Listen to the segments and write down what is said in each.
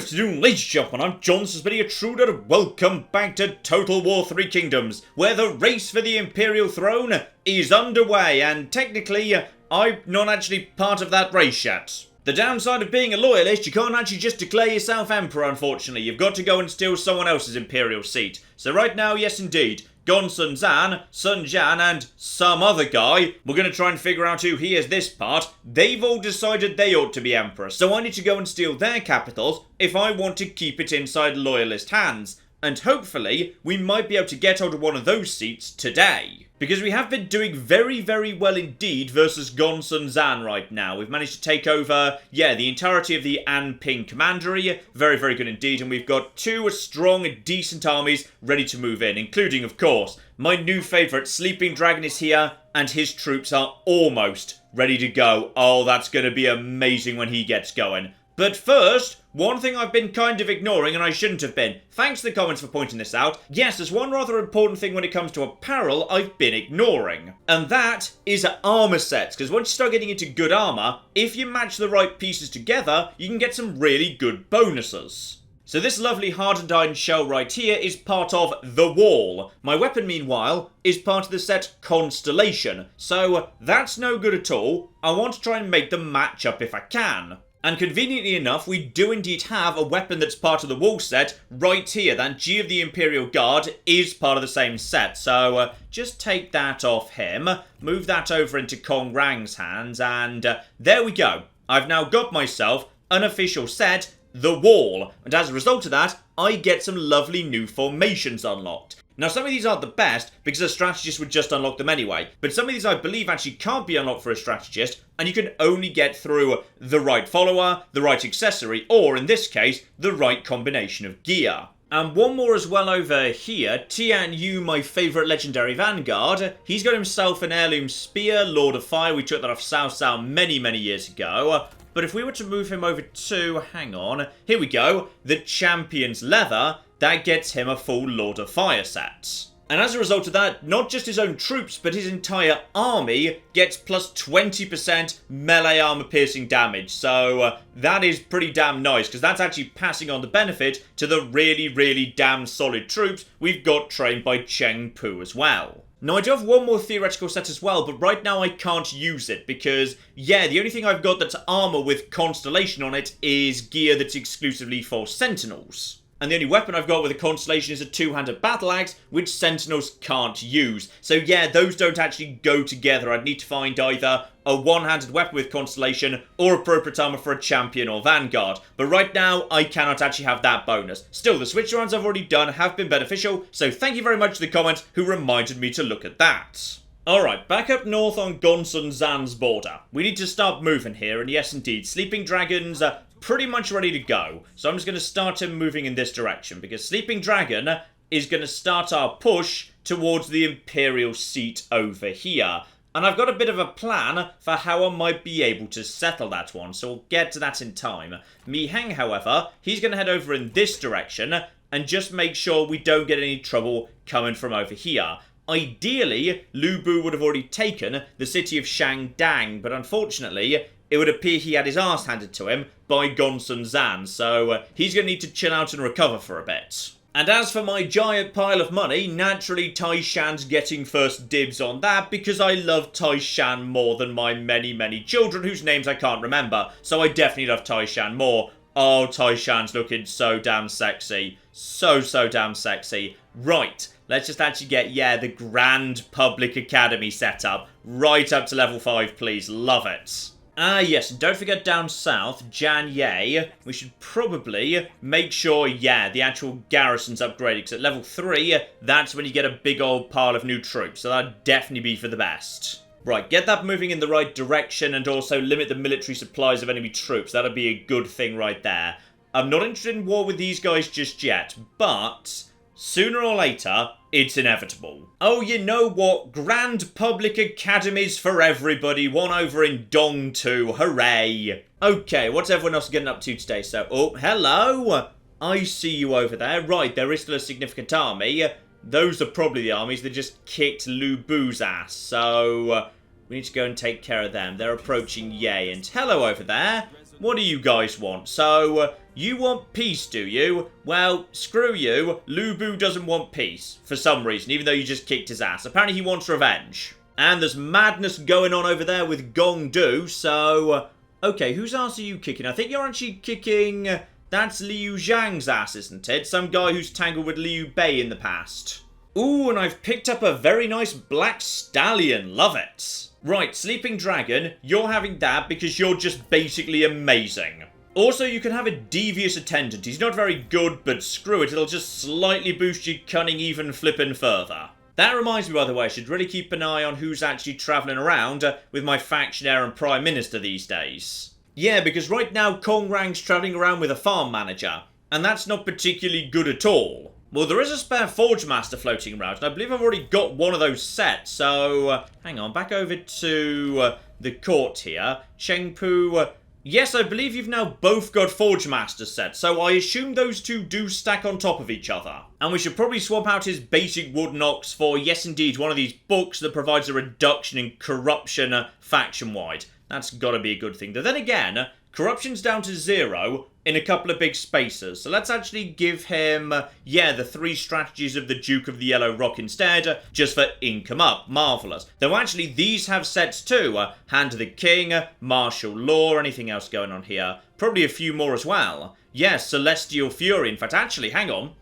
Good afternoon, ladies and gentlemen, I'm John, this has been your Truder, and welcome back to Total War Three Kingdoms, where the race for the Imperial throne is underway, and technically, I'm not actually part of that race yet. The downside of being a loyalist, you can't actually just declare yourself emperor, unfortunately. You've got to go and steal someone else's imperial seat. So right now, yes indeed, Gongsun Zan, Sun Jian, and some other guy, we're going to try and figure out who he is this part. They've all decided they ought to be emperor, so I need to go and steal their capitals if I want to keep it inside loyalist hands. And hopefully, we might be able to get hold of one of those seats today. Because we have been doing very, very well indeed versus Gongsun Zan right now. We've managed to take over, the entirety of the Anping Commandery. Very, very good indeed. And we've got two strong, decent armies ready to move in, including, of course, my new favourite, Sleeping Dragon is here, and his troops are almost ready to go. Oh, that's going to be amazing when he gets going. But first, one thing I've been kind of ignoring, and I shouldn't have been. Thanks to the comments for pointing this out. Yes, there's one rather important thing when it comes to apparel I've been ignoring. And that is armor sets, because once you start getting into good armor, if you match the right pieces together, you can get some really good bonuses. So this lovely hardened iron shell right here is part of the Wall. My weapon, meanwhile, is part of the set Constellation. So that's no good at all. I want to try and make them match up if I can. And conveniently enough, we do indeed have a weapon that's part of the Wall set right here. That G of the Imperial Guard is part of the same set. So just take that off him, move that over into Kong Rang's hands, and there we go. I've now got myself an official set, the Wall. And as a result of that, I get some lovely new formations unlocked. Now, some of these aren't the best, because a strategist would just unlock them anyway. But some of these, I believe, actually can't be unlocked for a strategist, and you can only get through the right follower, the right accessory, or, in this case, the right combination of gear. And one more as well over here, Tian Yu, my favourite legendary vanguard. He's got himself an heirloom spear, Lord of Fire. We took that off Cao Cao many, many years ago. But if we were to move him over to, hang on, here we go, the Champion's Leather, that gets him a full Lord of Fire set. And as a result of that, not just his own troops, but his entire army gets plus 20% melee armor piercing damage. So that is pretty damn nice, because that's actually passing on the benefit to the really, really damn solid troops we've got trained by Cheng Pu as well. Now, I do have one more theoretical set as well, but right now I can't use it because, the only thing I've got that's armor with Constellation on it is gear that's exclusively for Sentinels. And the only weapon I've got with a Constellation is a two-handed battle axe, which Sentinels can't use. So those don't actually go together. I'd need to find either a one-handed weapon with Constellation or appropriate armor for a Champion or Vanguard. But right now, I cannot actually have that bonus. Still, the switch arounds I've already done have been beneficial, so thank you very much to the comments who reminded me to look at that. Alright, back up north on Gongsun Zan's border. We need to start moving here, and yes indeed, Sleeping Dragons are pretty much ready to go. So I'm just going to start him moving in this direction, because Sleeping Dragon is going to start our push towards the Imperial seat over here. And I've got a bit of a plan for how I might be able to settle that one, so we'll get to that in time. Mi Heng, however, he's going to head over in this direction and just make sure we don't get any trouble coming from over here. Ideally, Lu Bu would have already taken the city of Shangdang, but unfortunately, it would appear he had his arse handed to him by Gongsun Zan, so he's going to need to chill out and recover for a bit. And as for my giant pile of money, naturally Tai Shan's getting first dibs on that because I love Tai Shan more than my many, many children whose names I can't remember, so I definitely love Tai Shan more. Oh, Tai Shan's looking so damn sexy. So damn sexy. Right. Let's just actually get, the Grand Public Academy set up. Right up to level 5, please. Love it. Ah, yes, and don't forget down south, Ganyan. We should probably make sure, the actual garrison's upgraded. Because at level 3, that's when you get a big old pile of new troops. So that'd definitely be for the best. Right, get that moving in the right direction and also limit the military supplies of enemy troops. That'd be a good thing right there. I'm not interested in war with these guys just yet, but sooner or later, it's inevitable. Oh, you know what? Grand Public Academies for everybody. One over in Dongtu. Hooray. Okay, what's everyone else getting up to today? So, oh, hello. I see you over there. Right, there is still a significant army. Those are probably the armies that just kicked Lu Bu's ass. So, we need to go and take care of them. They're approaching Ye. And hello over there. What do you guys want? So, You want peace, do you? Well, screw you. Lu Bu doesn't want peace, for some reason, even though you just kicked his ass. Apparently he wants revenge. And there's madness going on over there with Gongdu, so... okay, whose ass are you kicking? I think you're actually kicking... that's Liu Zhang's ass, isn't it? Some guy who's tangled with Liu Bei in the past. Ooh, and I've picked up a very nice black stallion. Love it. Right, Sleeping Dragon, you're having that because you're just basically amazing. Also, you can have a devious attendant. He's not very good, but screw it, it'll just slightly boost your cunning even flippin' further. That reminds me, by the way, I should really keep an eye on who's actually travelling around with my faction heir and Prime Minister these days. Yeah, because right now Kong Rang's travelling around with a farm manager, and that's not particularly good at all. Well, there is a spare Forge Master floating around, and I believe I've already got one of those set, so... hang on, back over to the court here. Chengpu... yes, I believe you've now both got Forge Master sets, so I assume those two do stack on top of each other. And we should probably swap out his basic Wooden Ox for, yes indeed, one of these books that provides a reduction in corruption faction-wide. That's gotta be a good thing. But then again, corruption's down to 0 in a couple of big spaces. So let's actually give him, the 3 strategies of the Duke of the Yellow Rock instead, just for income up. Marvellous. Though actually, these have sets too. Hand of the King, Martial Law, anything else going on here? Probably a few more as well. Yes, Celestial Fury. In fact, actually, hang on.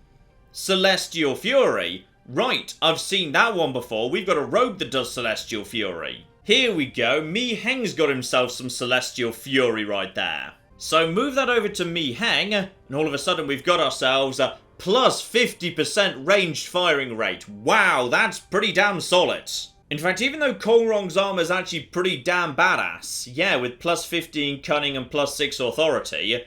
Celestial Fury. Right, I've seen that one before. We've got a rogue that does Celestial Fury. Here we go. Mi Heng's got himself some Celestial Fury right there. So move that over to Mi Heng, and all of a sudden we've got ourselves a plus 50% ranged firing rate. Wow, that's pretty damn solid. In fact, even though Kong Rong's armor is actually pretty damn badass, yeah, with plus 15 cunning and plus 6 authority,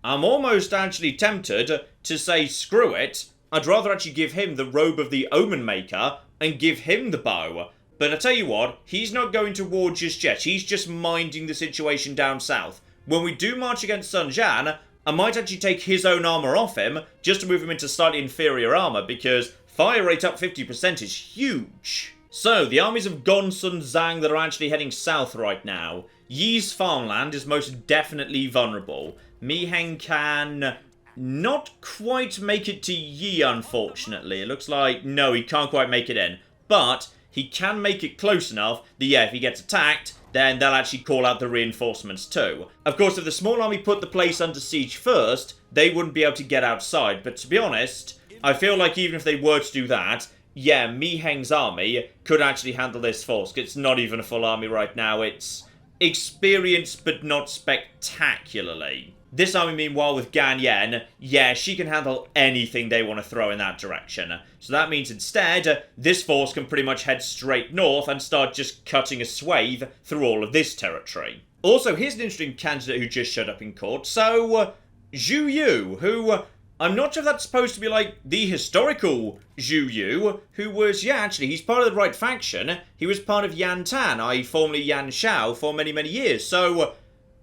I'm almost actually tempted to say screw it. I'd rather actually give him the robe of the Omen Maker and give him the bow. But I tell you what, he's not going to war just yet. He's just minding the situation down south. When we do march against Sun Jian, I might actually take his own armor off him just to move him into slightly inferior armor because fire rate up 50% is huge. So, the armies of Gongsun Zan that are actually heading south right now. Yi's farmland is most definitely vulnerable. Mi Heng can not quite make it to Yi, unfortunately. It looks like, no, he can't quite make it in. But he can make it close enough that, yeah, if he gets attacked, then they'll actually call out the reinforcements too. Of course, if the small army put the place under siege first, they wouldn't be able to get outside. But to be honest, I feel like even if they were to do that, yeah, Mi Heng's army could actually handle this force. It's not even a full army right now. It's experienced, but not spectacularly. This army, meanwhile, with Ganyan, yeah, she can handle anything they want to throw in that direction. So that means instead, this force can pretty much head straight north and start just cutting a swathe through all of this territory. Also, here's an interesting candidate who just showed up in court. So, Zhu Yu, who, I'm not sure if that's supposed to be like the historical Zhu Yu, who was, yeah, actually, he's part of the right faction. He was part of Yan Tan, i.e. formerly Yan Shao, for many, many years. So,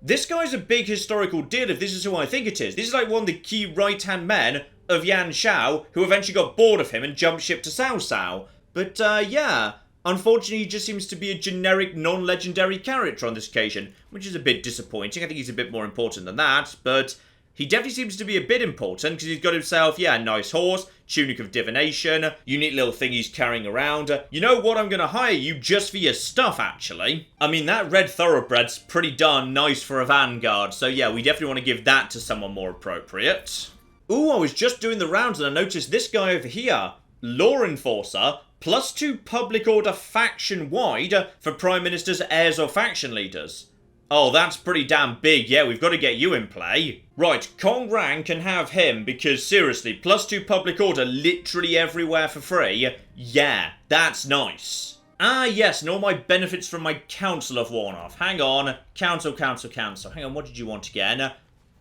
this guy's a big historical deal if this is who I think it is. This is like one of the key right-hand men of Yan Shao who eventually got bored of him and jumped ship to Cao Cao. But, yeah, unfortunately he just seems to be a generic non-legendary character on this occasion, which is a bit disappointing. I think he's a bit more important than that, but he definitely seems to be a bit important because he's got himself, yeah, a nice horse, tunic of divination, unique little thing he's carrying around. You know what, I'm going to hire you just for your stuff, actually. I mean, that red thoroughbred's pretty darn nice for a vanguard, so yeah, we definitely want to give that to someone more appropriate. Ooh, I was just doing the rounds and I noticed this guy over here, Law Enforcer, +2 public order faction-wide for Prime Minister's heirs or faction leaders. Oh, that's pretty damn big. Yeah, we've got to get you in play. Right, Kong Rang can have him because, seriously, +2 public order literally everywhere for free. Yeah, that's nice. Ah, yes, and all my benefits from my council have worn off. Hang on. Council. Hang on, what did you want again?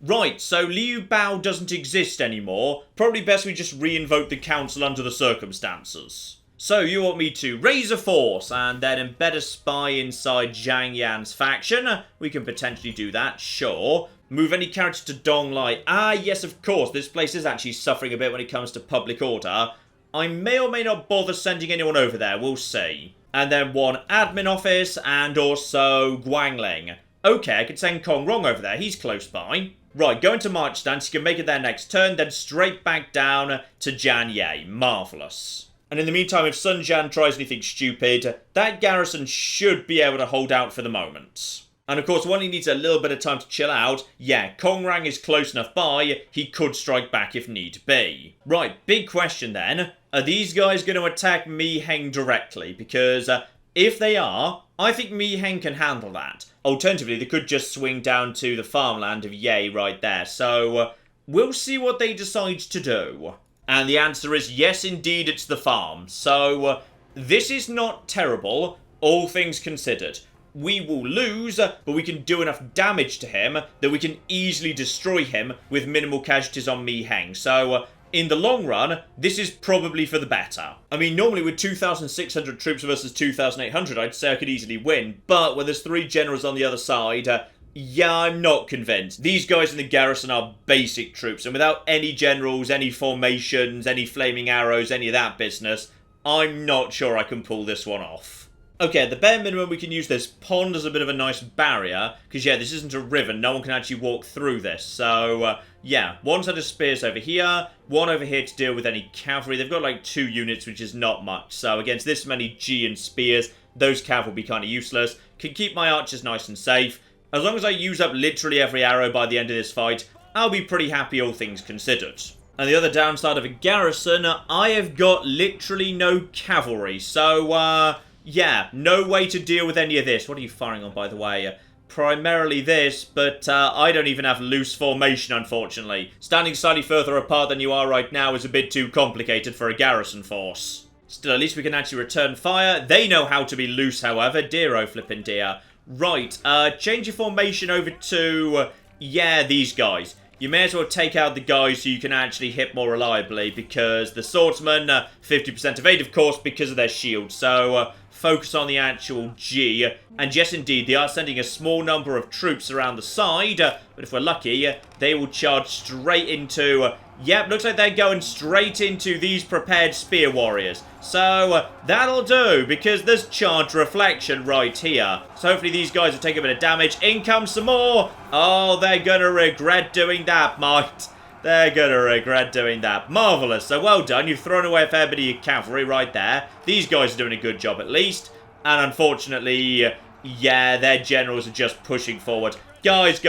Right, so Liu Bao doesn't exist anymore. Probably best we just re-invoke the council under the circumstances. So, you want me to raise a force and then embed a spy inside Zhang Yan's faction? We can potentially do that, sure. Move any character to Donglai. Ah, yes, of course, this place is actually suffering a bit when it comes to public order. I may or may not bother sending anyone over there, we'll see. And then one admin office and also Guangling. Okay, I could send Kong Rong over there, he's close by. Right, go into march stance, you can make it their next turn, then straight back down to Ganyan. Marvellous. And in the meantime, if Sun Jian tries anything stupid, that garrison should be able to hold out for the moment. And of course, when he needs a little bit of time to chill out, yeah, Kongrang is close enough by, he could strike back if need be. Right, big question then. Are these guys going to attack Mi Heng directly? Because if they are, I think Mi Heng can handle that. Alternatively, they could just swing down to the farmland of Ye right there. So, we'll see what they decide to do. And the answer is yes, indeed, it's the farm. So, this is not terrible, all things considered. We will lose, but we can do enough damage to him that we can easily destroy him with minimal casualties on Mi Heng. So, in the long run, this is probably for the better. I mean, normally with 2,600 troops versus 2,800, I'd say I could easily win. But when there's 3 generals on the other side, yeah, I'm not convinced. These guys in the garrison are basic troops, and without any generals, any formations, any flaming arrows, any of that business, I'm not sure I can pull this one off. Okay, at the bare minimum, we can use this pond as a bit of a nice barrier, because, yeah, this isn't a river. No one can actually walk through this. So, yeah, one set of spears over here, one over here to deal with any cavalry. They've got, like, 2 units, which is not much. So, against this many G and spears, those cav will be kind of useless. Can keep my archers nice and safe. As long as I use up literally every arrow by the end of this fight, I'll be pretty happy, all things considered. And the other downside of a garrison, I have got literally no cavalry. So, yeah, no way to deal with any of this. What are you firing on, by the way? Primarily this, but I don't even have loose formation, unfortunately. Standing slightly further apart than you are right now is a bit too complicated for a garrison force. Still, at least we can actually return fire. They know how to be loose, however. Dear oh flippin' dear. Right, change your formation over to, yeah, these guys. You may as well take out the guys who you can actually hit more reliably, because the swordsmen, 50% evade, of course, because of their shield. So, focus on the actual G. And yes, indeed, they are sending a small number of troops around the side, but if we're lucky, they will charge straight into... Yep, looks like they're going straight into these prepared spear warriors. So, that'll do, because there's charge reflection right here. So hopefully these guys will take a bit of damage. In comes some more! Oh, they're gonna regret doing that, mate. They're gonna regret doing that. Marvellous. So well done. You've thrown away a fair bit of your cavalry right there. These guys are doing a good job at least. And unfortunately, yeah, their generals are just pushing forward. Guys.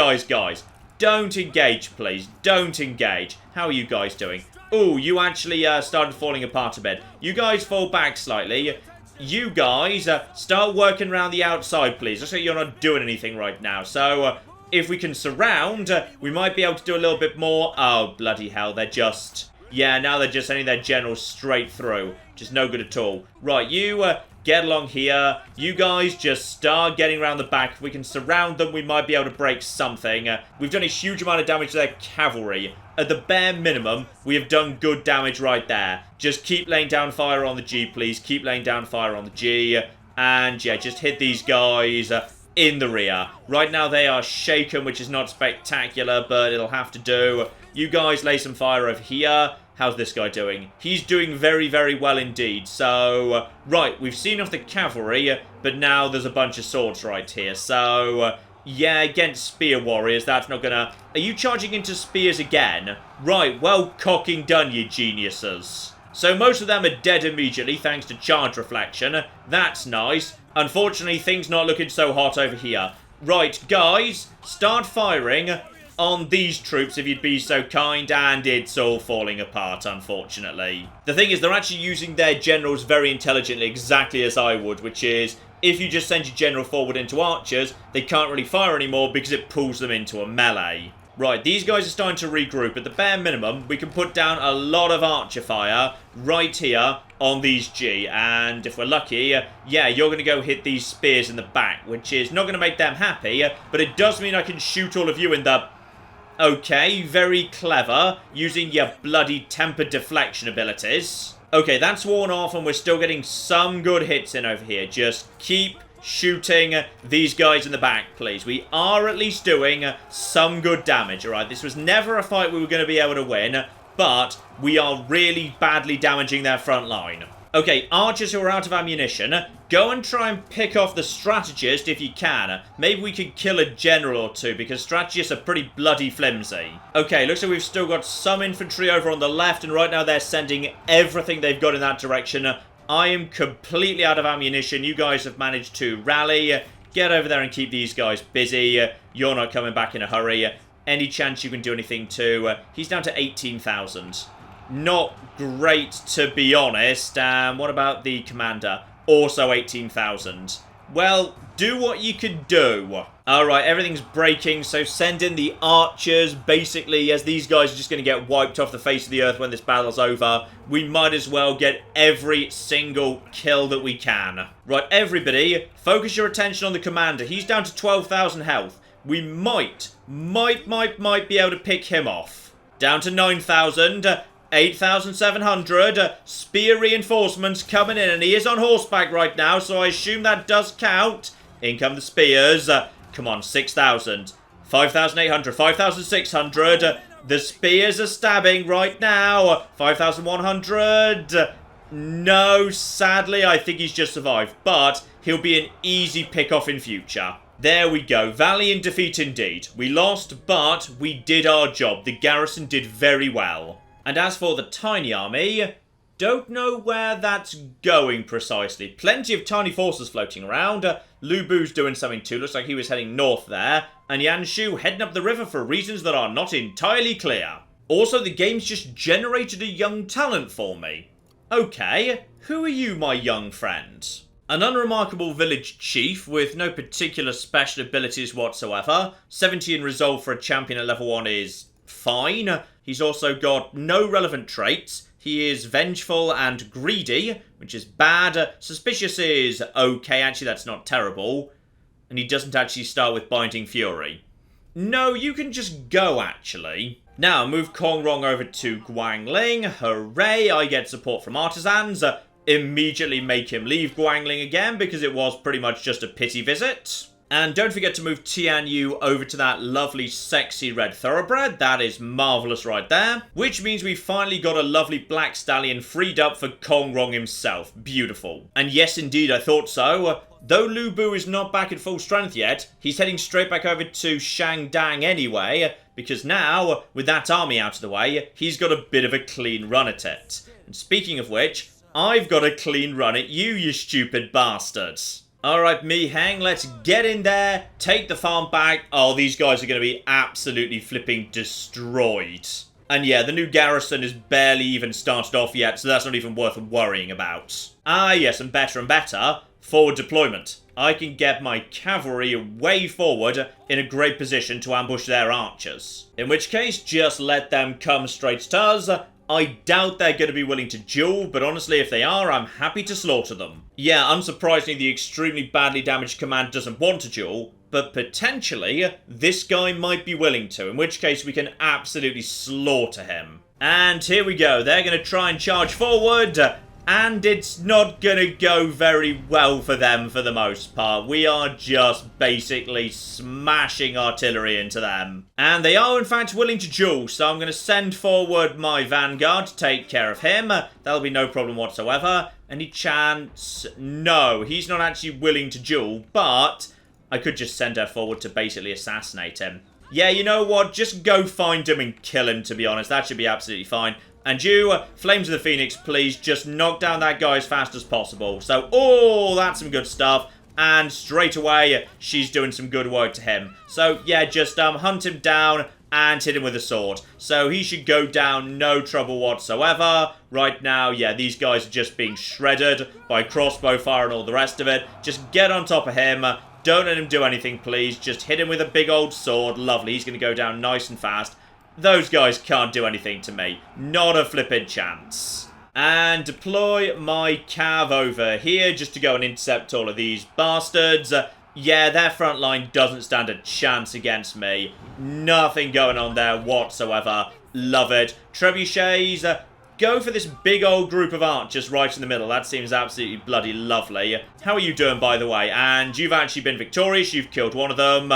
Don't engage, please. Don't engage. How are you guys doing? Oh, you actually started falling apart a bit. You guys fall back slightly. You guys start working around the outside, please. Looks like you're not doing anything right now. So, if we can surround, we might be able to do a little bit more. Oh, bloody hell. They're just... Yeah, now they're just sending their generals straight through. Which is no good at all. Right, you... get along here. You guys just start getting around the back. If we can surround them, we might be able to break something. We've done a huge amount of damage to their cavalry. At the bare minimum, we have done good damage right there. Just keep laying down fire on the G, please. Keep laying down fire on the G. And, yeah, just hit these guys in the rear. Right now, they are shaken, which is not spectacular, but it'll have to do. You guys lay some fire over here. How's this guy doing? He's doing very, very well indeed. So, right, we've seen off the cavalry, but now there's a bunch of swords right here. So, yeah, against spear warriors, that's not gonna... Are you charging into spears again? Right, well cocking done, you geniuses. So most of them are dead immediately, thanks to charge reflection. That's nice. Unfortunately, things not looking so hot over here. Right, guys, start firing on these troops, if you'd be so kind, and it's all falling apart, unfortunately. The thing is, they're actually using their generals very intelligently, exactly as I would, which is, if you just send your general forward into archers, they can't really fire anymore because it pulls them into a melee. Right, these guys are starting to regroup. At the bare minimum, we can put down a lot of archer fire right here on these G, and if we're lucky, yeah, you're going to go hit these spears in the back, which is not going to make them happy, but it does mean I can shoot all of you in the... Okay, very clever, using your bloody temper deflection abilities. Okay, that's worn off, and we're still getting some good hits in over here. Just keep shooting these guys in the back, please. We are at least doing some good damage, alright? This was never a fight we were going to be able to win, but we are really badly damaging their front line. Okay, archers who are out of ammunition, Go and try and pick off the strategist if you can. Maybe we could kill a general or two, because strategists are pretty bloody flimsy. Okay, looks like we've still got some infantry over on the left, and right now they're sending everything they've got in that direction. I am completely out of ammunition. You guys have managed to rally. Get over there and keep these guys busy. You're not coming back in a hurry. Any chance you can do anything too? He's down to 18,000. Not great, to be honest. What about the commander? Also 18,000. Well, do what you can do. Alright, everything's breaking, so send in the archers. Basically, as these guys are just going to get wiped off the face of the earth when this battle's over, we might as well get every single kill that we can. Right, everybody, focus your attention on the commander. He's down to 12,000 health. We might be able to pick him off. Down to 9,000. 8,700. Spear reinforcements coming in, and he is on horseback right now, so I assume that does count. In come the spears. Come on, 6,000. 5,800. 5,600. The spears are stabbing right now. 5,100. No, sadly, I think he's just survived, but he'll be an easy pick-off in future. There we go. Valiant defeat indeed. We lost, but we did our job. The garrison did very well. And as for the tiny army, don't know where that's going precisely. Plenty of tiny forces floating around. Lu Bu's doing something too. Looks like he was heading north there. And Yan Shu heading up the river for reasons that are not entirely clear. Also, the game's just generated a young talent for me. Okay, who are you, my young friend? An unremarkable village chief with no particular special abilities whatsoever. 70 in resolve for a champion at level 1 is fine. He's also got no relevant traits. He is vengeful and greedy, which is bad. Suspicious is okay. Actually, that's not terrible. And he doesn't actually start with Binding Fury. No, you can just go, actually. Now, move Kong Rong over to Guangling. Hooray, I get support from artisans. Immediately make him leave Guangling again, because it was pretty much just a pity visit. And don't forget to move Tianyu over to that lovely, sexy red thoroughbred. That is marvellous right there. Which means we finally got a lovely black stallion freed up for Kong Rong himself. Beautiful. And yes, indeed, I thought so. Though Lu Bu is not back at full strength yet, he's heading straight back over to Shangdang anyway, because now, with that army out of the way, he's got a bit of a clean run at it. And speaking of which, I've got a clean run at you, you stupid bastards. Alright, Mihang, let's get in there, take the farm back. Oh, these guys are going to be absolutely flipping destroyed. And yeah, the new garrison is barely even started off yet, so that's not even worth worrying about. Ah, yes, and better, forward deployment. I can get my cavalry way forward in a great position to ambush their archers. In which case, just let them come straight to us. I doubt they're going to be willing to duel, but honestly, if they are, I'm happy to slaughter them. Yeah, unsurprisingly, the extremely badly damaged command doesn't want to duel, but potentially, this guy might be willing to, in which case we can absolutely slaughter him. And here we go. They're going to try and charge forward, and it's not going to go very well for them for the most part. We are just basically smashing artillery into them. And they are in fact willing to duel, so I'm going to send forward my vanguard to take care of him. That'll be no problem whatsoever. Any chance? No, he's not actually willing to duel, but I could just send her forward to basically assassinate him. Yeah, you know what? Just go find him and kill him, to be honest. That should be absolutely fine. And you, Flames of the Phoenix, please just knock down that guy as fast as possible. So, oh, that's some good stuff. And straight away, she's doing some good work to him. So, yeah, just hunt him down and hit him with a sword. So he should go down no trouble whatsoever. Right now, yeah, these guys are just being shredded by crossbow fire and all the rest of it. Just get on top of him. Don't let him do anything, please. Just hit him with a big old sword. Lovely. He's going to go down nice and fast. Those guys can't do anything to me. Not a flippin' chance. And deploy my cav over here just to go and intercept all of these bastards. Yeah, their front line doesn't stand a chance against me. Nothing going on there whatsoever. Love it. Trebuchets, go for this big old group of archers right in the middle. That seems absolutely bloody lovely. How are you doing, by the way? And you've actually been victorious. You've killed one of them.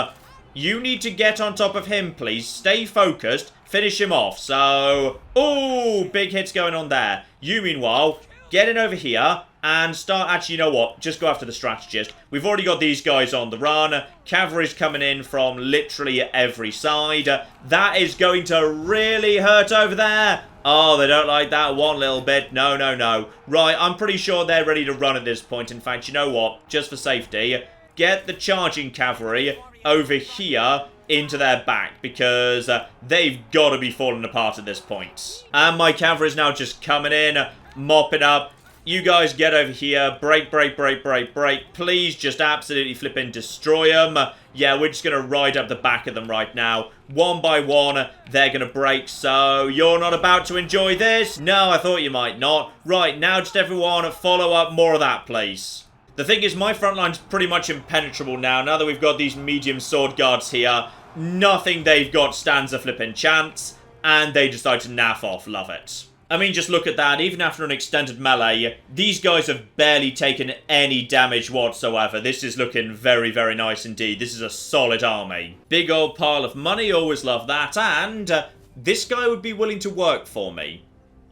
You need to get on top of him, please. Stay focused. Finish him off. So, oh, big hits going on there. You, meanwhile, get in over here and start... Actually, you know what? Just go after the strategist. We've already got these guys on the run. Cavalry's coming in from literally every side. That is going to really hurt over there. Oh, they don't like that one little bit. No, no, no. Right, I'm pretty sure they're ready to run at this point. In fact, you know what? Just for safety, get the charging cavalry over here into their back, because they've got to be falling apart at this point. And my cavalry's now just coming in, mopping up. You guys get over here. Break, break, break, break, break. Please just absolutely flipping destroy them. Yeah, we're just going to ride up the back of them right now. One by one, they're going to break. So, you're not about to enjoy this? No, I thought you might not. Right, now just everyone follow up more of that, please. The thing is, my front line's pretty much impenetrable now that we've got these medium sword guards here. Nothing they've got stands a flipping chance, and they decide to naff off. Love it. I mean, just look at that. Even after an extended melee, these guys have barely taken any damage whatsoever. This is looking very, very nice indeed. This is a solid army. Big old pile of money, always love that, and this guy would be willing to work for me.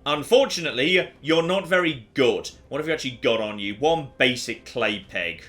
Unfortunately, you're not very good. What have you actually got on you? One basic clay pig.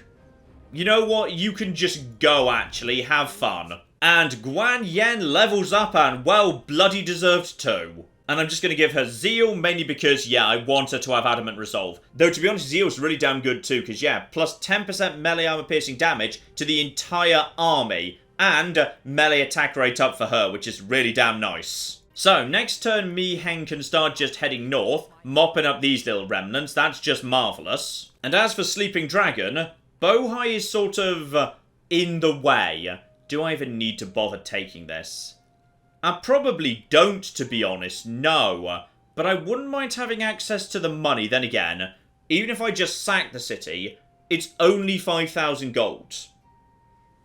You know what? You can just go, actually. Have fun. And Ganyan levels up, and, well, bloody deserved too. And I'm just going to give her Zeal, mainly because, yeah, I want her to have Adamant Resolve. Though, to be honest, Zeal's really damn good too, because, yeah, plus 10% melee armor piercing damage to the entire army, and melee attack rate up for her, which is really damn nice. So, next turn, Mi Heng can start just heading north, mopping up these little remnants. That's just marvellous. And as for Sleeping Dragon, Bohai is sort of in the way. Do I even need to bother taking this? I probably don't, to be honest, no. But I wouldn't mind having access to the money, then again. Even if I just sack the city, it's only 5,000 gold.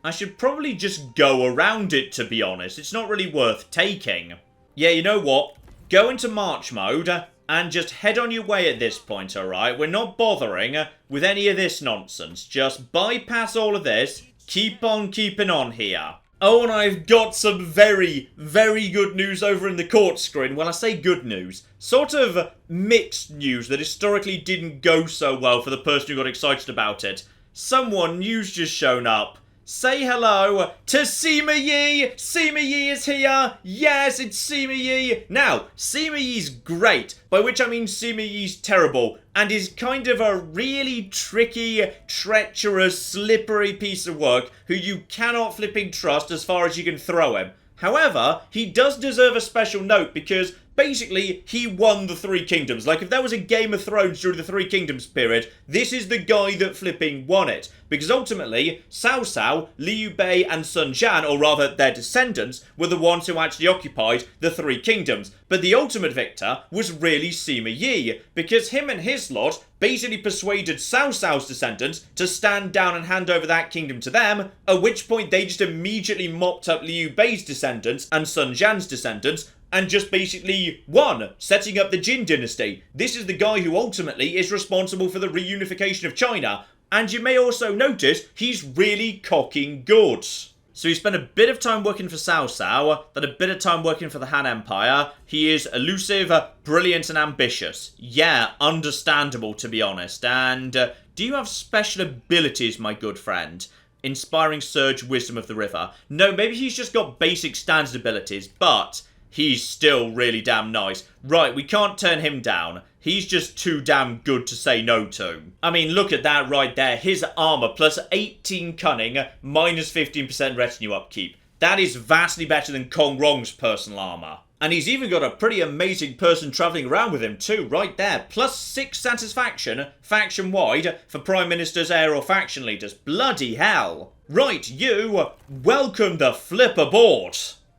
I should probably just go around it, to be honest. It's not really worth taking. Yeah, you know what? Go into March mode and just head on your way at this point, alright? We're not bothering with any of this nonsense. Just bypass all of this. Keep on keeping on here. Oh, and I've got some very, very good news over in the court screen. Well, I say good news. Sort of mixed news that historically didn't go so well for the person who got excited about it. Someone new's just shown up. Say hello to Sima Yi! Sima Yi is here! Yes, it's Sima Yi! Now, Sima Yi's great, by which I mean Sima Yi's terrible, and is kind of a really tricky, treacherous, slippery piece of work who you cannot flipping trust as far as you can throw him. However, he does deserve a special note because basically he won the Three Kingdoms. Like, if there was a Game of Thrones during the Three Kingdoms period, this is the guy that flipping won it. Because ultimately, Cao Cao, Liu Bei and Sun Jian, or rather their descendants, were the ones who actually occupied the Three Kingdoms. But the ultimate victor was really Sima Yi, because him and his lot basically persuaded Cao Cao's descendants to stand down and hand over that kingdom to them, at which point they just immediately mopped up Liu Bei's descendants and Sun Jian's descendants, and just basically won, setting up the Jin dynasty. This is the guy who ultimately is responsible for the reunification of China. And you may also notice he's really cocking good. So he spent a bit of time working for Cao Cao, then a bit of time working for the Han Empire. He is elusive, brilliant and ambitious. Yeah, understandable to be honest. And do you have special abilities, my good friend? Inspiring Surge, Wisdom of the River. No, maybe he's just got basic standard abilities, but he's still really damn nice. Right, we can't turn him down. He's just too damn good to say no to. I mean, look at that right there. His armor plus 18 cunning, minus 15% retinue upkeep. That is vastly better than Kong Rong's personal armor. And he's even got a pretty amazing person travelling around with him too, right there. Plus 6 satisfaction, faction-wide, for Prime Ministers, heir or faction leaders. Bloody hell. Right, you, welcome the flip aboard.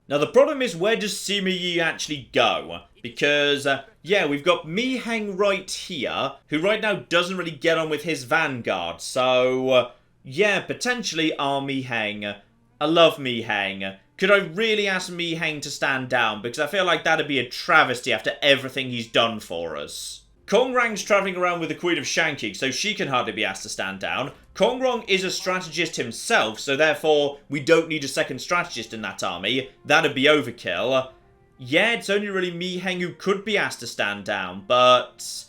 Now, the problem is, where does Sima Yi actually go? Because, yeah, we've got Mi Heng right here, who right now doesn't really get on with his vanguard. So, yeah, potentially our Mi Heng. I love Mi Heng. Could I really ask Mi Heng to stand down? Because I feel like that'd be a travesty after everything he's done for us. Kong Rang's travelling around with the Queen of Shanking, so she can hardly be asked to stand down. Kong Rong is a strategist himself, so therefore we don't need a second strategist in that army. That'd be overkill. Yeah, it's only really Mi Heng who could be asked to stand down, but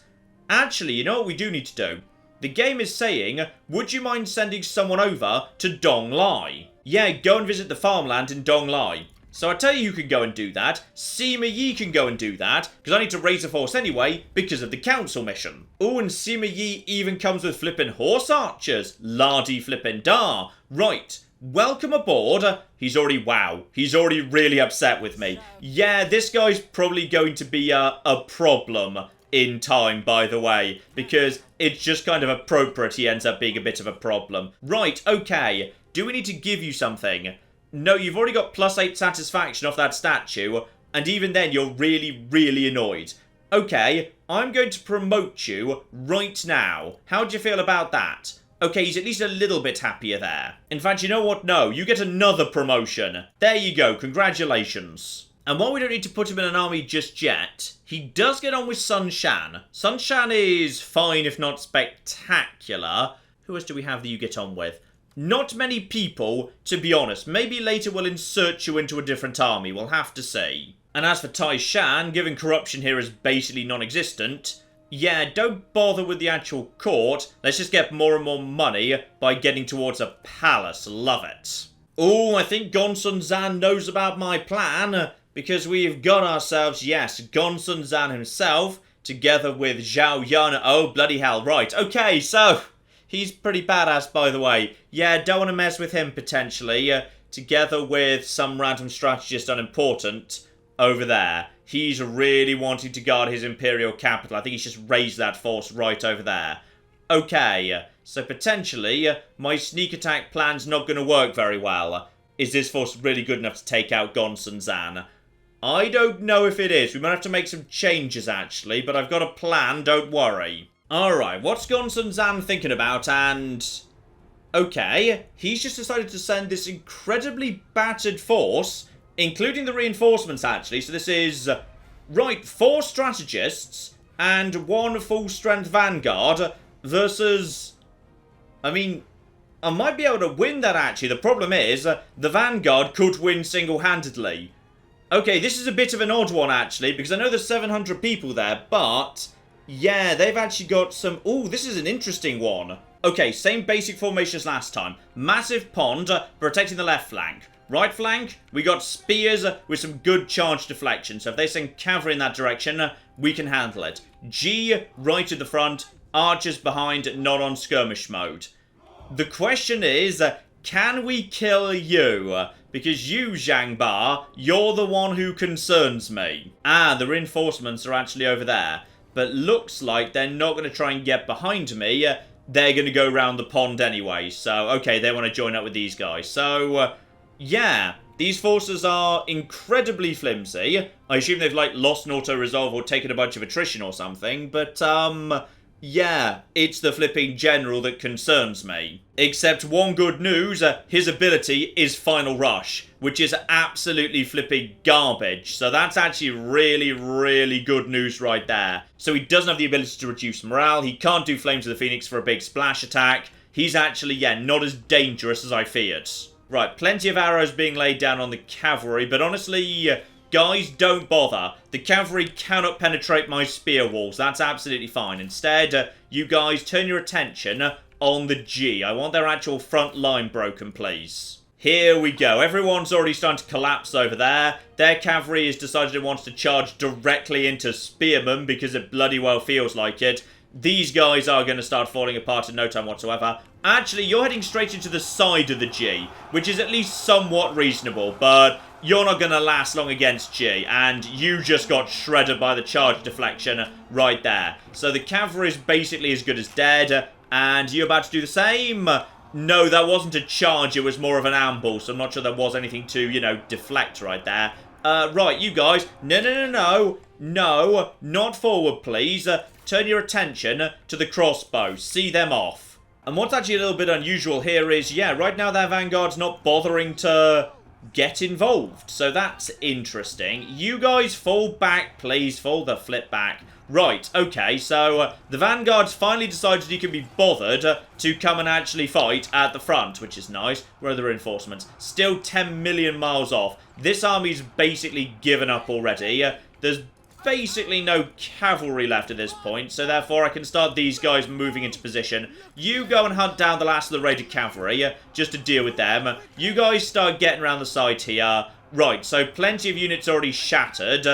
Actually, you know what we do need to do? The game is saying, would you mind sending someone over to Dong Lai? Yeah, go and visit the farmland in Dong Lai. So I tell you who can go and do that. Sima Yi can go and do that, because I need to raise a force anyway, because of the council mission. Oh, and Sima Yi even comes with flippin' horse archers. Lardy flippin' da. Right, welcome aboard. He's already really upset with me. Yeah, this guy's probably going to be a problem in time, by the way, because it's just kind of appropriate he ends up being a bit of a problem. Right, okay. Do we need to give you something? No, you've already got +8 satisfaction off that statue, and even then you're really annoyed. Okay, I'm going to promote you right now. How do you feel about that? Okay, he's at least a little bit happier there. In fact, you know what? No, you get another promotion. There you go, congratulations. And while we don't need to put him in an army just yet, he does get on with Sun Jian. Sun Jian is fine, if not spectacular. Who else do we have that you get on with? Not many people, to be honest. Maybe later we'll insert you into a different army. We'll have to see. And as for Tai Shan, given corruption here is basically non-existent, yeah, don't bother with the actual court. Let's just get more and more money by getting towards a palace. Love it. Oh, I think Gongsun Zan knows about my plan, because we've got ourselves, yes, Gongsun Zan himself, together with Zhao Yun. Oh, bloody hell. Right, okay, so he's pretty badass, by the way. Yeah, don't want to mess with him, potentially. Together with some random strategist unimportant over there. He's really wanting to guard his imperial capital. I think he's just raised that force right over there. Okay, so potentially my sneak attack plan's not going to work very well. Is this force really good enough to take out Gongsun Zan? I don't know if it is. We might have to make some changes, actually, but I've got a plan, don't worry. Alright, what's Gongsun Zan thinking about? And okay, he's just decided to send this incredibly battered force, including the reinforcements, actually. So this is, right, 4 strategists and 1 full-strength vanguard versus, I mean, I might be able to win that, actually. The problem is, the vanguard could win single-handedly. Okay, this is a bit of an odd one, actually, because I know there's 700 people there, but yeah, they've actually got some... Ooh, this is an interesting one. Okay, same basic formation as last time. Massive pond protecting the left flank. Right flank, we got spears with some good charge deflection. So if they send cavalry in that direction, we can handle it. G, right at the front. Archers behind, not on skirmish mode. The question is, can we kill you? Because you, Zhang Ba, you're the one who concerns me. Ah, the reinforcements are actually over there. But looks like they're not going to try and get behind me. They're going to go around the pond anyway. So, okay, they want to join up with these guys. So, yeah, these forces are incredibly flimsy. I assume they've, like, lost an auto-resolve or taken a bunch of attrition or something. But, yeah, it's the flipping general that concerns me. Except one good news, his ability is Final Rush, which is absolutely flipping garbage. So that's actually really good news right there. So he doesn't have the ability to reduce morale. He can't do Flames of the Phoenix for a big splash attack. He's actually, yeah, not as dangerous as I feared. Right, plenty of arrows being laid down on the cavalry, but honestly, guys, don't bother. The cavalry cannot penetrate my spear walls. That's absolutely fine. Instead, you guys turn your attention on the G. I want their actual front line broken, please. Here we go. Everyone's already starting to collapse over there. Their cavalry has decided it wants to charge directly into spearmen because it bloody well feels like it. These guys are going to start falling apart in no time whatsoever. Actually, you're heading straight into the side of the G, which is at least somewhat reasonable, but you're not going to last long against G, and you just got shredded by the charge deflection right there. So the cavalry is basically as good as dead, and you're about to do the same? No, that wasn't a charge, it was more of an ambush, so I'm not sure there was anything to, you know, deflect right there. Right, you guys, no, not forward, please. Turn your attention to the crossbows, see them off. And what's actually a little bit unusual here is, yeah, right now their vanguard's not bothering to get involved. So that's interesting. You guys fall back, please. Fall the flip back. Right, okay, so the vanguard's finally decided he can be bothered to come and actually fight at the front, which is nice. Where are the reinforcements? Still 10 million miles off. This army's basically given up already. There's basically no cavalry left at this point, so therefore I can start these guys moving into position. You go and hunt down the last of the raided cavalry, just to deal with them. You guys start getting around the side here. Right, so plenty of units already shattered.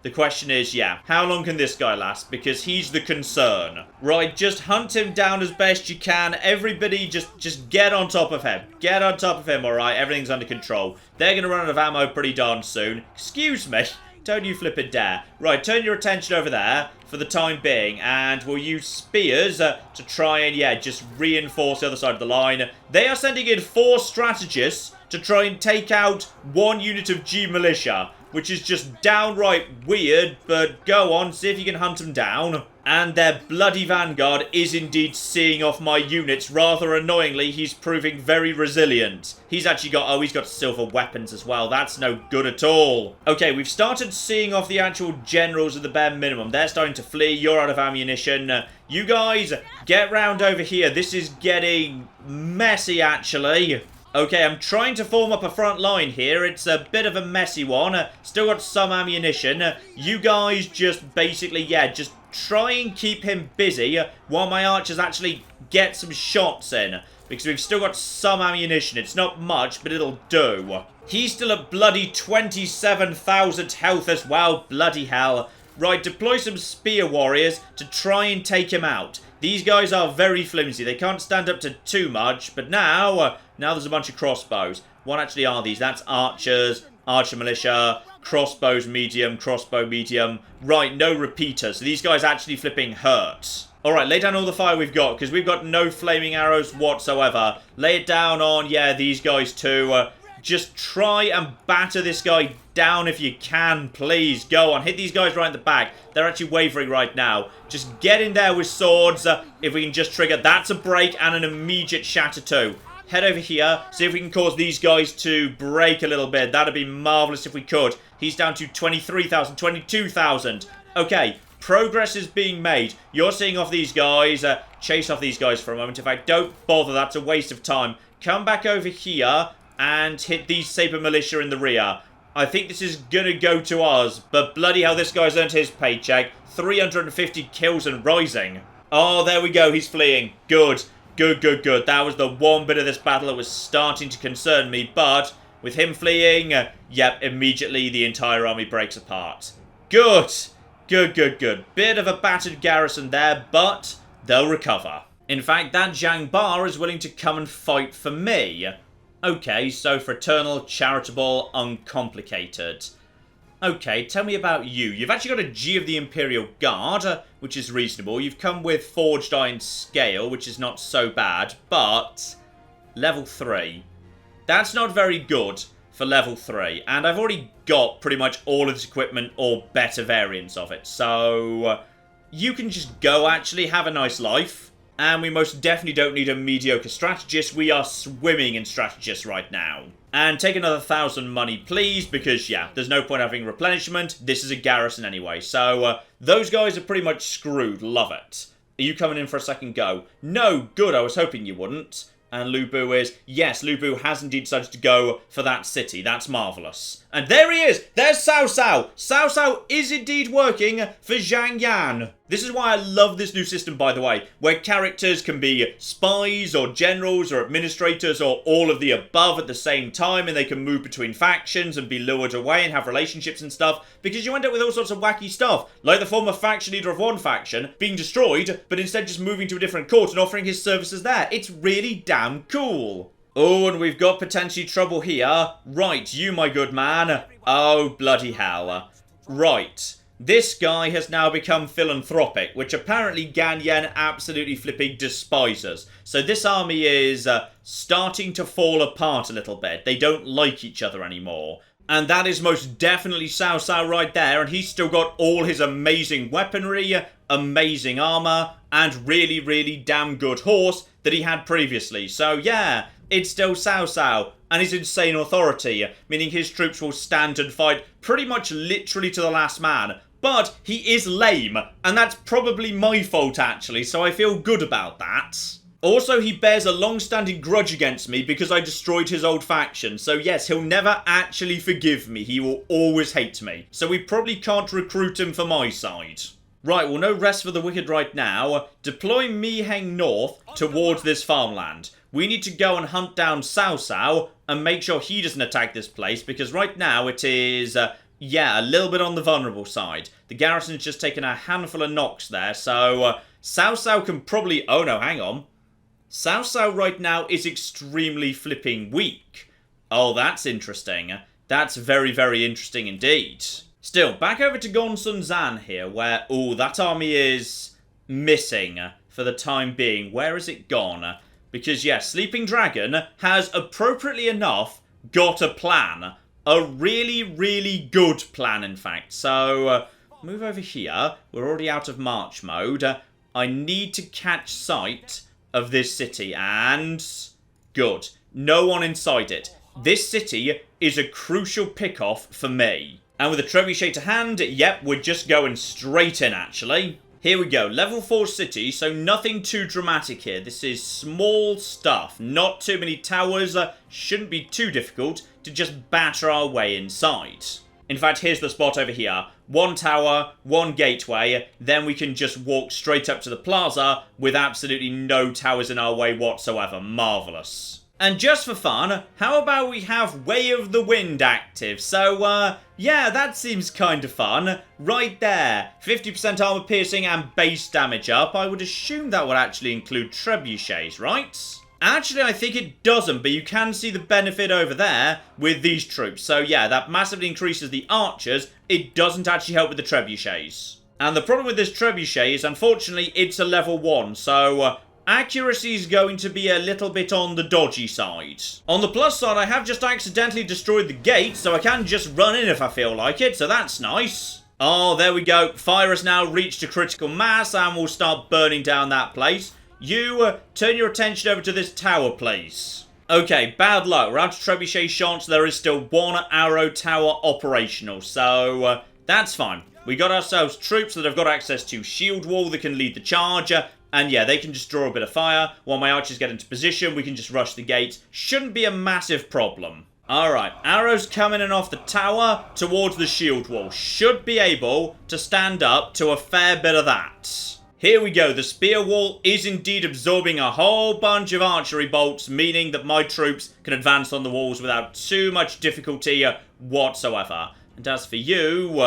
The question is, yeah, how long can this guy last? Because he's the concern. Right, just hunt him down as best you can. Everybody just get on top of him. Get on top of him, alright? Everything's under control. They're going to run out of ammo pretty darn soon. Excuse me. Don't you flip it dare. Right, turn your attention over there for the time being, and we'll use spears to try and, yeah, just reinforce the other side of the line. They are sending in 4 strategists to try and take out 1 unit of G militia, which is just downright weird, but go on, see if you can hunt them down. And their bloody vanguard is indeed seeing off my units. Rather annoyingly, he's proving very resilient. He's actually got, oh, he's got silver weapons as well. That's no good at all. Okay, we've started seeing off the actual generals at the bare minimum. They're starting to flee. You're out of ammunition. You guys, get round over here. This is getting messy, actually. Okay, I'm trying to form up a front line here. It's a bit of a messy one. Still got some ammunition. You guys just basically, yeah, just try and keep him busy while my archers actually get some shots in. Because we've still got some ammunition. It's not much, but it'll do. He's still at bloody 27,000 health as well. Bloody hell. Right, deploy some spear warriors to try and take him out. These guys are very flimsy. They can't stand up to too much. But now there's a bunch of crossbows. What actually are these? That's archers, archer militia, crossbows medium, crossbow medium. Right, no repeaters. So these guys actually flipping hurt. Alright, lay down all the fire we've got, because we've got no flaming arrows whatsoever. Lay it down on, yeah, these guys too. Just try and batter this guy down if you can, please. Go on, hit these guys right in the back. They're actually wavering right now. Just get in there with swords. If we can just trigger, that's a break and an immediate shatter too. Head over here, see if we can cause these guys to break a little bit. That'd be marvellous if we could. He's down to 23,000, 22,000. Okay, progress is being made. You're seeing off these guys. Chase off these guys for a moment. In fact, don't bother. That's a waste of time. Come back over here and hit these saber militia in the rear. I think this is going to go to us, but bloody hell, this guy's earned his paycheck. 350 kills and rising. Oh, there we go. He's fleeing. Good. Good, good, good. That was the one bit of this battle that was starting to concern me, but with him fleeing, yep, immediately the entire army breaks apart. Good. Good, good, good. Bit of a battered garrison there, but they'll recover. In fact, that Zhang Ba is willing to come and fight for me. Okay, so fraternal, charitable, uncomplicated. Okay, tell me about you. You've actually got a G of the Imperial Guard, which is reasonable. You've come with Forged Iron Scale, which is not so bad, but level 3. That's not very good for level 3, and I've already got pretty much all of this equipment or better variants of it, so you can just go actually have a nice life. And we most definitely don't need a mediocre strategist. We are swimming in strategists right now. And take another 1,000 money, please, because, yeah, there's no point having replenishment. This is a garrison anyway. So, those guys are pretty much screwed. Love it. Are you coming in for a second go? No, good. I was hoping you wouldn't. And Lu Bu is, yes, Lu Bu has indeed decided to go for that city. That's marvellous. And there he is! There's Cao Cao! Cao Cao is indeed working for Ganyan. This is why I love this new system, by the way, where characters can be spies or generals or administrators or all of the above at the same time, and they can move between factions and be lured away and have relationships and stuff, because you end up with all sorts of wacky stuff, like the former faction leader of one faction being destroyed, but instead just moving to a different court and offering his services there. It's really damn cool. Oh, and we've got potentially trouble here. Right, you, my good man. Oh, bloody hell. Right. This guy has now become philanthropic, which apparently Ganyan absolutely flipping despises. So this army is starting to fall apart a little bit. They don't like each other anymore. And that is most definitely Cao Cao right there. And he's still got all his amazing weaponry, amazing armor, and really, really damn good horse that he had previously. So yeah, it's still Cao Cao and his insane authority, meaning his troops will stand and fight pretty much literally to the last man. But he is lame, and that's probably my fault actually, so I feel good about that. Also, he bears a long-standing grudge against me because I destroyed his old faction. So yes, he'll never actually forgive me. He will always hate me. So we probably can't recruit him for my side. Right, well, no rest for the wicked right now. Deploy Miheng north towards this farmland. We need to go and hunt down Cao Cao and make sure he doesn't attack this place, because right now it is, yeah, a little bit on the vulnerable side. The garrison's just taken a handful of knocks there, so Cao Cao can probably... Oh, no, hang on. Cao Cao right now is extremely flipping weak. Oh, that's interesting. That's very, very interesting indeed. Still, back over to Gongsun Zan here, where, oh, that army is missing for the time being. Where has it gone? Because, yes, Sleeping Dragon has, appropriately enough, got a plan. A really, really good plan, in fact. So, move over here. We're already out of march mode. I need to catch sight of this city, and... Good. No one inside it. This city is a crucial pick-off for me. And with a trebuchet to hand, yep, we're just going straight in, actually. Here we go, level 4 city, so nothing too dramatic here. This is small stuff, not too many towers, shouldn't be too difficult to just batter our way inside. In fact, here's the spot over here. 1 tower, 1 gateway, then we can just walk straight up to the plaza with absolutely no towers in our way whatsoever. Marvellous. And just for fun, how about we have Way of the Wind active? So, yeah, that seems kind of fun. Right there. 50% armor piercing and base damage up. I would assume that would actually include trebuchets, right? Actually, I think it doesn't, but you can see the benefit over there with these troops. So, yeah, that massively increases the archers. It doesn't actually help with the trebuchets. And the problem with this trebuchet is, unfortunately, it's a level 1. So, accuracy is going to be a little bit on the dodgy side. On the plus side, I have just accidentally destroyed the gate, so I can just run in if I feel like it, so that's nice. Oh, there we go. Fire has now reached a critical mass, and we'll start burning down that place. You, turn your attention over to this tower, please. Okay, bad luck. We're out of trebuchet shots. There is still 1 arrow tower operational, so that's fine. We got ourselves troops that have got access to shield wall that can lead the charge. And yeah, they can just draw a bit of fire. While my archers get into position, we can just rush the gate. Shouldn't be a massive problem. Alright, arrows coming in off the tower towards the shield wall. Should be able to stand up to a fair bit of that. Here we go. The spear wall is indeed absorbing a whole bunch of archery bolts, meaning that my troops can advance on the walls without too much difficulty whatsoever. And as for you...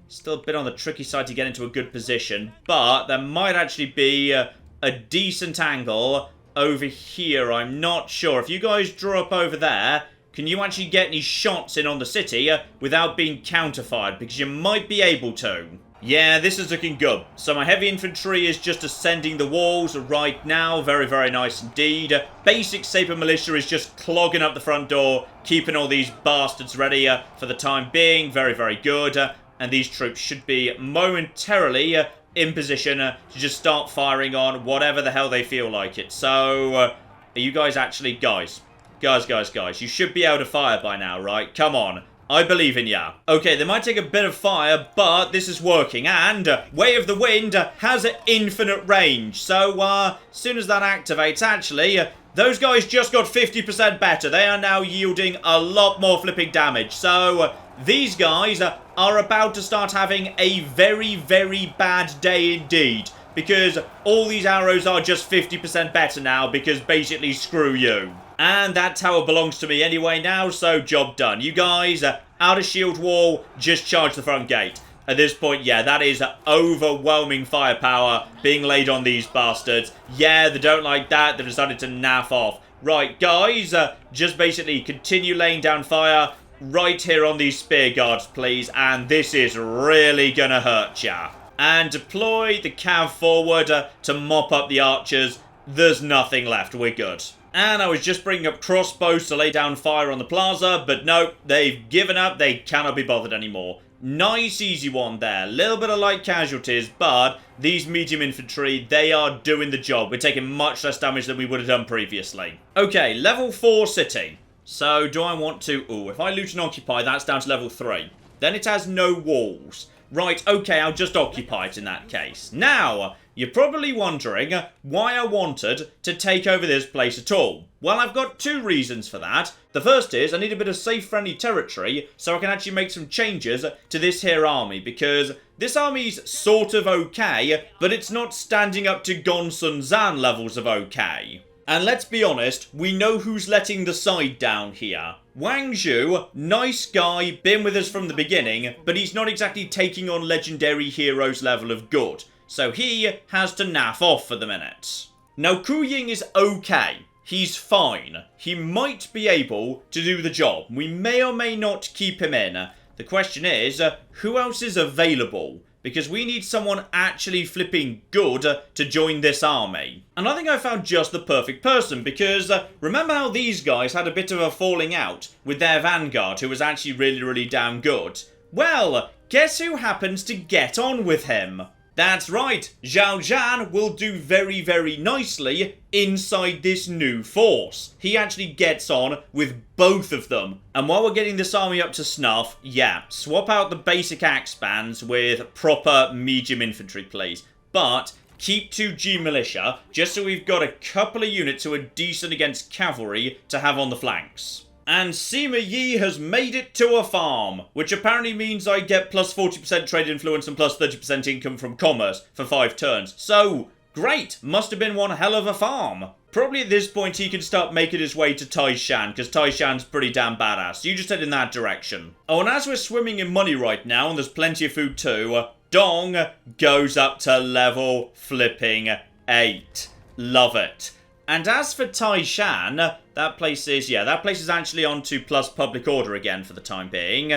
still a bit on the tricky side to get into a good position, but there might actually be a decent angle over here. I'm not sure. If you guys draw up over there, can you actually get any shots in on the city without being counterfired? Because you might be able to. Yeah, this is looking good. So my heavy infantry is just ascending the walls right now. Very, very nice indeed. Basic Saber Militia is just clogging up the front door, keeping all these bastards ready for the time being. Very, very good. And these troops should be momentarily in position to just start firing on whatever the hell they feel like it. So, are you guys actually... Guys, you should be able to fire by now, right? Come on. I believe in ya. Okay, they might take a bit of fire, but this is working. And Way of the Wind has an infinite range. So, as soon as that activates, actually... those guys just got 50% better. They are now yielding a lot more flipping damage. So, these guys are about to start having a very, very bad day indeed. Because all these arrows are just 50% better now, because basically screw you. And that tower belongs to me anyway now, so job done. You guys, out of shield wall, just charge the front gate. At this point, yeah, that is overwhelming firepower being laid on these bastards. Yeah, they don't like that. They've decided to naff off. Right, guys, just basically continue laying down fire right here on these spear guards, please. And this is really gonna hurt ya. And deploy the cav forward to mop up the archers. There's nothing left. We're good. And I was just bringing up crossbows to lay down fire on the plaza, but no, they've given up. They cannot be bothered anymore. Nice easy one there. Little bit of light casualties, but these medium infantry, they are doing the job. We're taking much less damage than we would have done previously. Okay, level 4 city. So do I want to... Ooh, if I loot and occupy, that's down to level 3. Then it has no walls. Right, okay, I'll just occupy it in that case. Now, you're probably wondering why I wanted to take over this place at all. Well, I've got two reasons for that. The first is I need a bit of safe, friendly territory so I can actually make some changes to this here army, because this army's sort of okay, but it's not standing up to Gongsun Zan levels of okay. And let's be honest, we know who's letting the side down here. Wang Zhu, nice guy, been with us from the beginning, but he's not exactly taking on legendary heroes level of good. So he has to naff off for the minute. Now Ku Ying is okay. He's fine. He might be able to do the job. We may or may not keep him in. The question is, who else is available? Because we need someone actually flipping good to join this army. And I think I found just the perfect person, because remember how these guys had a bit of a falling out with their vanguard, who was actually really, really damn good? Well, guess who happens to get on with him? That's right, Zhao Zhan will do very, very nicely inside this new force. He actually gets on with both of them. And while we're getting this army up to snuff, yeah, swap out the basic axe bands with proper medium infantry, please. But keep 2G militia, just so we've got a couple of units who are decent against cavalry to have on the flanks. And Sima Yi has made it to a farm, which apparently means I get plus 40% trade influence and plus 30% income from commerce for 5 turns. So, great! Must have been one hell of a farm. Probably at this point he can start making his way to Taishan, because Taishan's pretty damn badass. You just head in that direction. Oh, and as we're swimming in money right now, and there's plenty of food too, Dong goes up to level flipping 8. Love it. And as for Taishan, that place is actually on to plus public order again for the time being.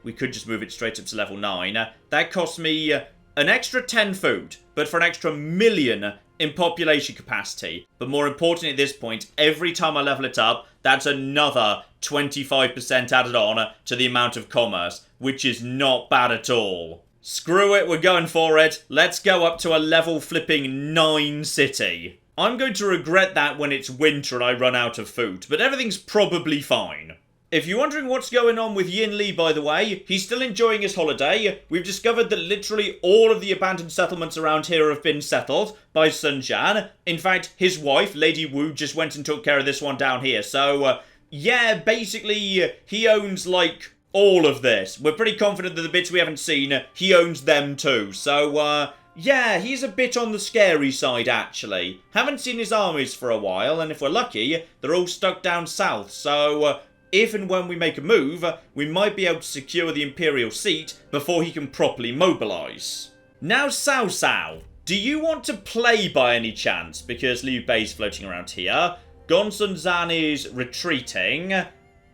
We could just move it straight up to level 9. That costs me an extra 10 food, but for an extra million in population capacity. But more importantly at this point, every time I level it up, that's another 25% added on to the amount of commerce, which is not bad at all. Screw it, we're going for it. Let's go up to a level flipping 9 city. I'm going to regret that when it's winter and I run out of food, but everything's probably fine. If you're wondering what's going on with Yin Li, by the way, he's still enjoying his holiday. We've discovered that literally all of the abandoned settlements around here have been settled by Sun Jian. In fact, his wife, Lady Wu, just went and took care of this one down here. So, yeah, basically, he owns, like, all of this. We're pretty confident that the bits we haven't seen, he owns them too. So, yeah, he's a bit on the scary side, actually. Haven't seen his armies for a while, and if we're lucky, they're all stuck down south. So, if and when we make a move, we might be able to secure the Imperial seat before he can properly mobilise. Now, Cao Cao, do you want to play by any chance? Because Liu Bei's floating around here. Gongsun Zan is retreating.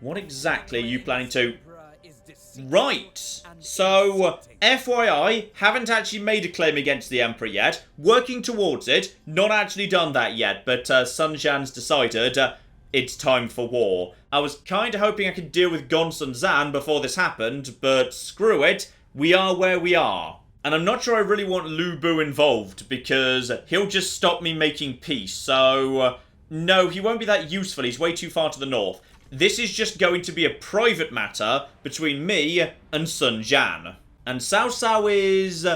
What exactly are you planning to... Right, so FYI, haven't actually made a claim against the Emperor yet, working towards it, not actually done that yet, but Sun Jian's decided it's time for war. I was kind of hoping I could deal with Gongsun Zan before this happened, but screw it, we are where we are. And I'm not sure I really want Lu Bu involved, because he'll just stop me making peace, so no, he won't be that useful, he's way too far to the north. This is just going to be a private matter between me and Sun Jian. And Cao Cao is...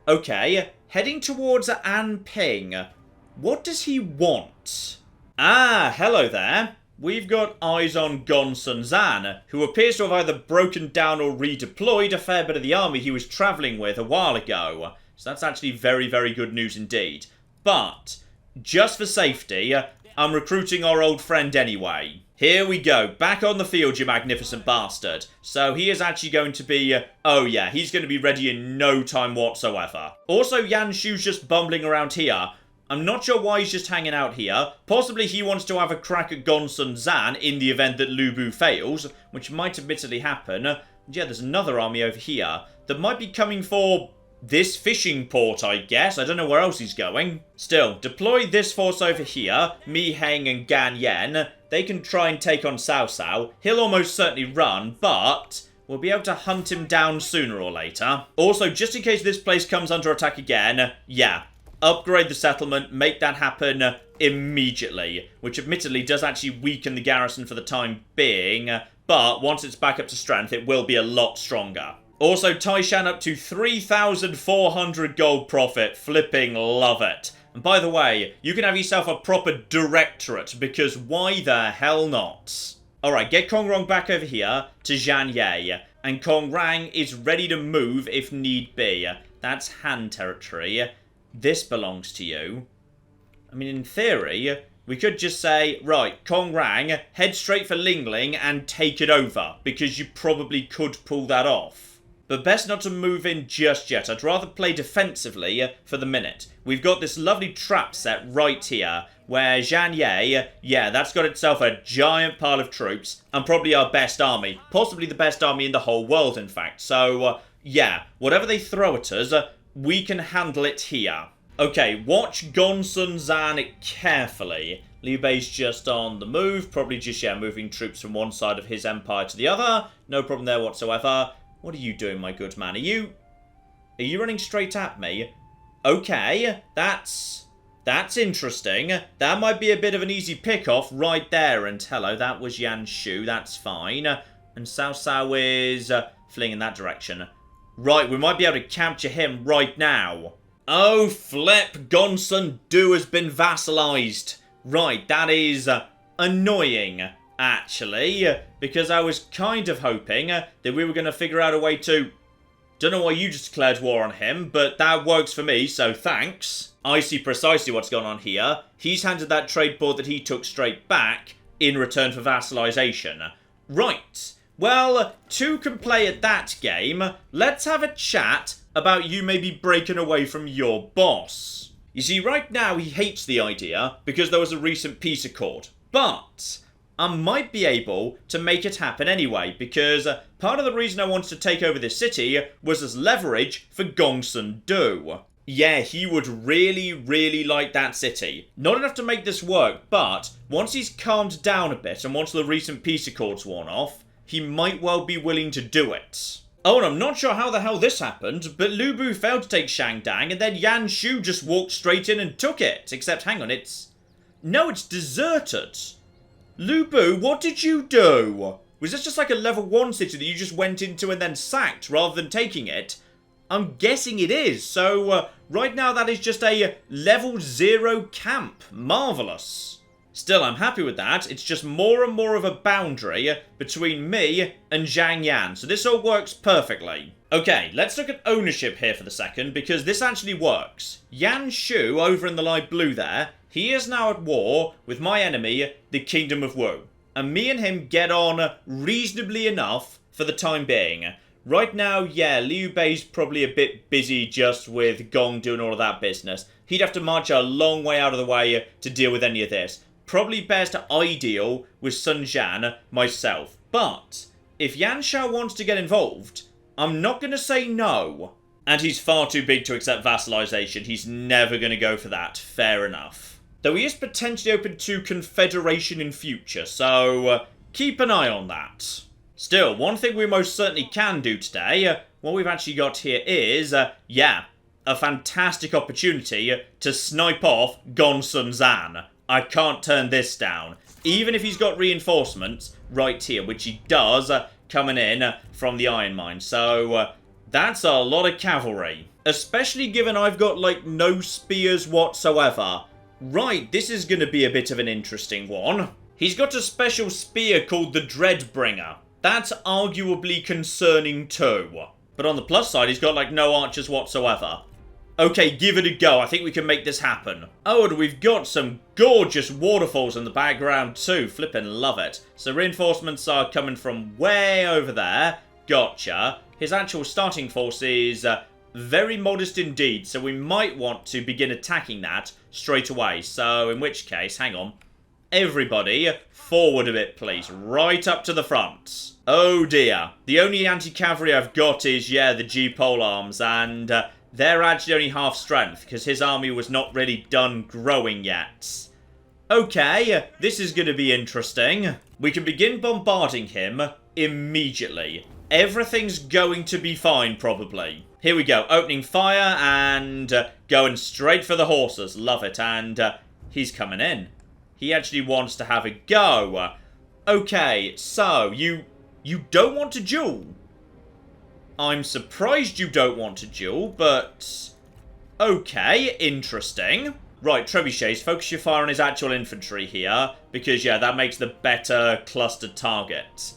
okay, heading towards Anping. What does he want? Ah, hello there. We've got eyes on Gongsun Zan, who appears to have either broken down or redeployed a fair bit of the army he was travelling with a while ago. So that's actually very, very good news indeed. But, just for safety, I'm recruiting our old friend anyway. Here we go, back on the field, you magnificent bastard. So he is actually going to be, oh yeah, he's going to be ready in no time whatsoever. Also, Yan Shu's just bumbling around here. I'm not sure why he's just hanging out here. Possibly he wants to have a crack at Gongsun Zan in the event that Lu Bu fails, which might admittedly happen. Yeah, there's another army over here that might be coming for this fishing port, I guess. I don't know where else he's going. Still, deploy this force over here, Mi Heng and Ganyan. They can try and take on Cao Cao. He'll almost certainly run, but we'll be able to hunt him down sooner or later. Also, just in case this place comes under attack again, yeah, upgrade the settlement, make that happen immediately, which admittedly does actually weaken the garrison for the time being, but once it's back up to strength, it will be a lot stronger. Also, Taishan up to 3,400 gold profit. Flipping love it. And by the way, you can have yourself a proper directorate, because why the hell not? Alright, get Kong Rong back over here to Ganyan. And Kong Rang is ready to move if need be. That's Han territory. This belongs to you. I mean, in theory, we could just say, right, Kong Rang, head straight for Ling Ling and take it over, because you probably could pull that off. But best not to move in just yet. I'd rather play defensively for the minute. We've got this lovely trap set right here, where Ganyan, yeah, that's got itself a giant pile of troops, and probably our best army. Possibly the best army in the whole world, in fact. So, yeah, whatever they throw at us, we can handle it here. Okay, watch Gongsun Zan carefully. Liu Bei's just on the move, probably just, yeah, moving troops from one side of his empire to the other. No problem there whatsoever. What are you doing, my good man? Are you running straight at me? Okay, that's interesting. That might be a bit of an easy pick-off right there. And hello, that was Yan Shu. That's fine. And Cao Cao is fleeing in that direction. Right, we might be able to capture him right now. Oh, flip. Gongsun Du has been vassalized. Right, that is annoying, actually, because I was kind of hoping that we were going to figure out a way to... Don't know why you just declared war on him, but that works for me, so thanks. I see precisely what's gone on here. He's handed that trade board that he took straight back in return for vassalization. Right. Well, two can play at that game. Let's have a chat about you maybe breaking away from your boss. You see, right now he hates the idea because there was a recent peace accord. But I might be able to make it happen anyway, because part of the reason I wanted to take over this city was as leverage for Gongsun Du. Yeah, he would really, really like that city. Not enough to make this work, but once he's calmed down a bit and once the recent peace accords worn off, he might well be willing to do it. Oh, and I'm not sure how the hell this happened, but Lu Bu failed to take Shangdang, and then Yan Shu just walked straight in and took it. Except, hang on, no, it's deserted. Lu Bu, what did you do? Was this just like a level 1 city that you just went into and then sacked rather than taking it? I'm guessing it is, so right now that is just a level 0 camp. Marvellous. Still, I'm happy with that. It's just more and more of a boundary between me and Ganyan, so this all works perfectly. Okay, let's look at ownership here for the second, because this actually works. Yan Shu, over in the light blue there, he is now at war with my enemy, the Kingdom of Wu. And me and him get on reasonably enough for the time being. Right now, yeah, Liu Bei's probably a bit busy just with Gong doing all of that business. He'd have to march a long way out of the way to deal with any of this. Probably best I deal with Sun Jian myself. But if Yan Shao wants to get involved, I'm not going to say no. And he's far too big to accept vassalization. He's never going to go for that. Fair enough. Though he is potentially open to confederation in future, so keep an eye on that. Still, one thing we most certainly can do today, what we've actually got here is, yeah, a fantastic opportunity to snipe off Gongsun Zan. I can't turn this down. Even if he's got reinforcements right here, which he does, coming in from the iron mine. So, that's a lot of cavalry. Especially given I've got, like, no spears whatsoever. Right, this is going to be a bit of an interesting one. He's got a special spear called the Dreadbringer. That's arguably concerning too. But on the plus side, he's got, like, no archers whatsoever. Okay, give it a go. I think we can make this happen. Oh, and we've got some gorgeous waterfalls in the background too. Flippin' love it. So reinforcements are coming from way over there. Gotcha. His actual starting force is very modest indeed, so we might want to begin attacking that straight away. So in which case, hang on. Everybody, forward a bit, please. Right up to the front. Oh dear. The only anti-cavalry I've got is, yeah, the G-pole arms, and they're actually only half strength, because his army was not really done growing yet. Okay, this is going to be interesting. We can begin bombarding him immediately. Everything's going to be fine, probably. Here we go, opening fire and going straight for the horses. Love it, and he's coming in. He actually wants to have a go. Okay, so, you don't want to duel? I'm surprised you don't want to duel, but... okay, interesting. Right, trebuchets, focus your fire on his actual infantry here, because, yeah, that makes the better clustered target.